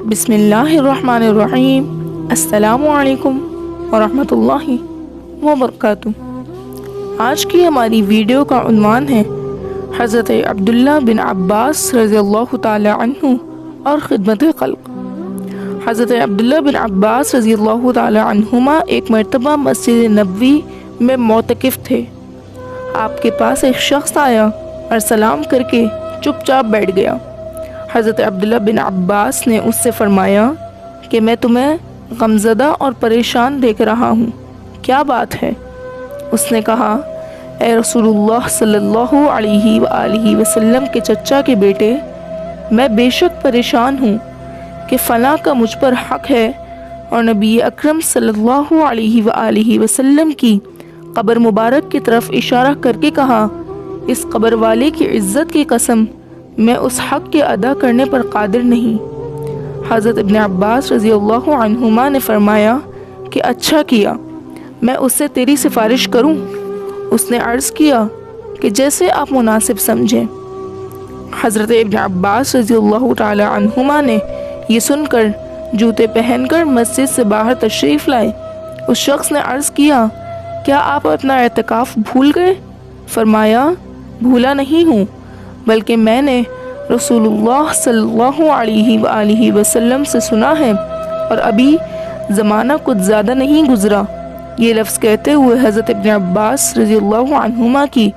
बिस्मिल्लाहिर्रहमानिर्रहीम। अस्सलामु अलैकुम वरहमतुल्लाहि वबरकातुहू। आज की हमारी वीडियो का उन्वान है हज़रत अब्दुल्ला बिन अब्बास रज़ियल्लाहु ताला अन्हु और खिदमत खल्क़। हज़रत अब्दुल्ला बिन अब्बास रज़ियल्लाहु ताला अन्हुमा एक मरतबा मस्जिद नबवी में मोतकिफ़ थे। आपके पास एक शख्स आया और सलाम करके चुपचाप बैठ गया। हज़रत अब्दुल्ला बिन अब्बास ने उससे फरमाया कि मैं तुम्हें गमज़दा और परेशान देख रहा हूँ, क्या बात है? उसने कहा, ए रसूलुल्लाह सल्लल्लाहु अलैहि वसल्लम के चचा के बेटे, मैं बेशक परेशान हूँ कि फ़लाँ का मुझ पर हक़ है और नबी अकरम सल्लल्लाहु अलैहि वसल्लम की कब्र मुबारक की तरफ इशारा करके कहा, इस कब्र वाले की इज़्ज़त की कसम, मैं उस हक़ के अदा करने पर कादिर नहीं। हज़रत इब्न अब्बास रज़ियल्लाहु अन्हुमा ने फरमाया कि अच्छा किया, मैं उससे तेरी सिफारिश करूं? उसने अर्ज़ किया कि जैसे आप मुनासिब समझें। हज़रत इब्न अब्बास रज़ियल्लाहु ताला अन्हुमा ने ये सुनकर जूते पहनकर मस्जिद से बाहर तशरीफ़ लाए। उस शख्स ने अर्ज़ किया, क्या आप अपना एतकाफ़ भूल गए? फरमाया, भूला नहीं हूँ, बल्कि मैंने रसूलुल्लाह सल्लल्लाहु अलैहि वसल्लम से सुना है और अभी ज़माना कुछ ज़्यादा नहीं गुज़रा। ये लफ्ज़ कहते हुए हज़रत इब्न अब्बास रज़ियल्लाहु अन्हुमा की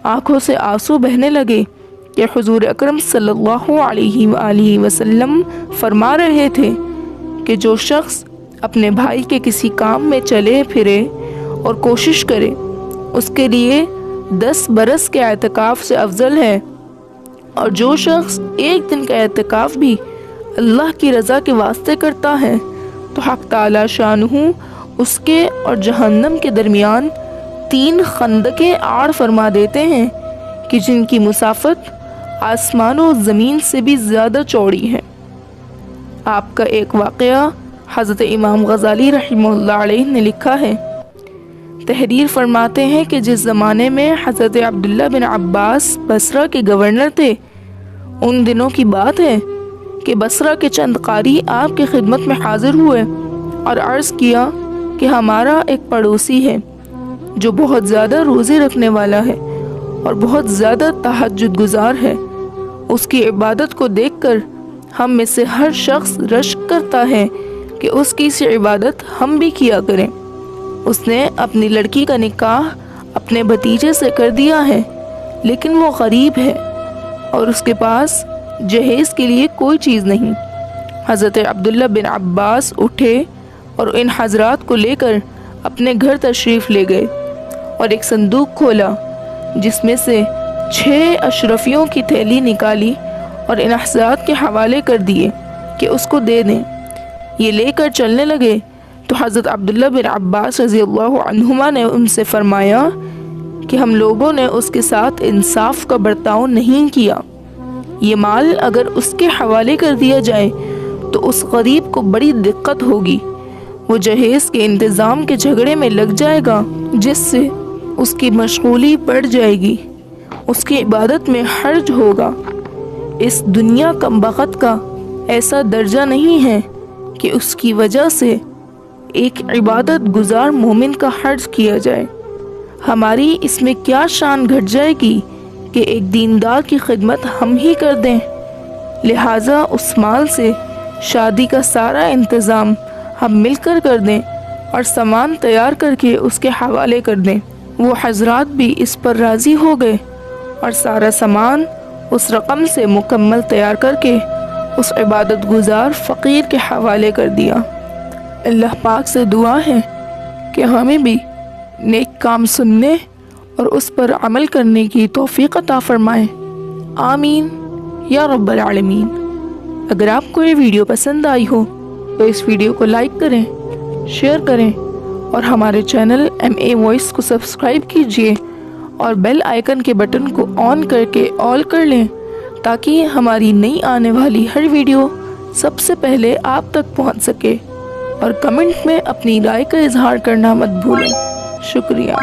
आँखों से आंसू बहने लगे कि हुज़ूर अकरम सल्लल्लाहु अलैहि वसल्लम फरमा रहे थे कि जो शख्स अपने भाई के किसी काम में चले फिरे और कोशिश करे, उसके लिए 10 बरस के एतकाफ़ से अफजल है, और जो शख्स एक दिन का एतकाफ़ भी अल्लाह की रज़ा के वास्ते करता है तो हक़ ताला शानुहु उसके और जहन्नम के दरमियान 3 खंदकें आड़ फरमा देते हैं कि जिनकी मुसाफत आसमान और ज़मीन से भी ज़्यादा चौड़ी है। आपका एक वाक़या हज़रत इमाम ग़ज़ाली रहमतुल्लाह अलैह ने लिखा है। तहरीर फरमाते हैं कि जिस ज़माने में हज़रत अब्दुल्ला बिन अब्बास बसरा के गवर्नर थे, उन दिनों की बात है कि बसरा के चंद कारी आपकी खिदमत में हाजिर हुए और अर्ज़ किया कि हमारा एक पड़ोसी है जो बहुत ज़्यादा रोज़े रखने वाला है और बहुत ज़्यादा तहज्जुद गुज़ार है। उसकी इबादत को देखकर हम में से हर शख्स रश्क करता है कि उसकी सी इबादत हम भी किया करें। उसने अपनी लड़की का निकाह अपने भतीजे से कर दिया है, लेकिन वो गरीब है और उसके पास जहेज़ के लिए कोई चीज़ नहीं। हज़रत अब्दुल्ला बिन अब्बास उठे और इन हज़रात को लेकर अपने घर तशरीफ़ ले गए और एक संदूक खोला जिसमें से 6 अशरफियों की थैली निकाली और इन हज़रात के हवाले कर दिए कि उसको दे दें। ये लेकर चलने लगे तो हज़रत अब्दुल्ला बिन अब्बास रज़ियल्लाहु अन्हुमा ने उनसे फरमाया कि हम लोगों ने उसके साथ इंसाफ का बर्ताव नहीं किया। ये माल अगर उसके हवाले कर दिया जाए तो उस गरीब को बड़ी दिक्कत होगी। वो जहेज़ के इंतज़ाम के झगड़े में लग जाएगा, जिससे उसकी मशगूली बढ़ जाएगी, उसकी इबादत में हर्ज होगा। इस दुनिया कमबख्त का ऐसा दर्जा नहीं है कि उसकी वजह से एक इबादत गुजार मोमिन का हर्ज किया जाए। हमारी इसमें क्या शान घट जाएगी कि एक दीनदार की खिदमत हम ही कर दें। लिहाजा उस माल से शादी का सारा इंतज़ाम हम मिलकर कर दें और सामान तैयार करके उसके हवाले कर दें। वो हज़रात भी इस पर राज़ी हो गए और सारा सामान उस रकम से मुकम्मल तैयार करके उस इबादत गुजार फ़कीर के हवाले कर दिया। अल्लाह पाक से दुआ है कि हमें भी नेक काम सुनने और उस पर अमल करने की तौफीक अता फरमाए। आमीन या रब्बल आलमीन। अगर आपको ये वीडियो पसंद आई हो तो इस वीडियो को लाइक करें, शेयर करें और हमारे चैनल MA वॉइस को सब्सक्राइब कीजिए और बेल आइकन के बटन को ऑन करके ऑल कर लें ताकि हमारी नई आने वाली हर वीडियो सबसे पहले आप तक पहुंच सके। और कमेंट में अपनी राय का इजहार करना मत भूलें। शुक्रिया।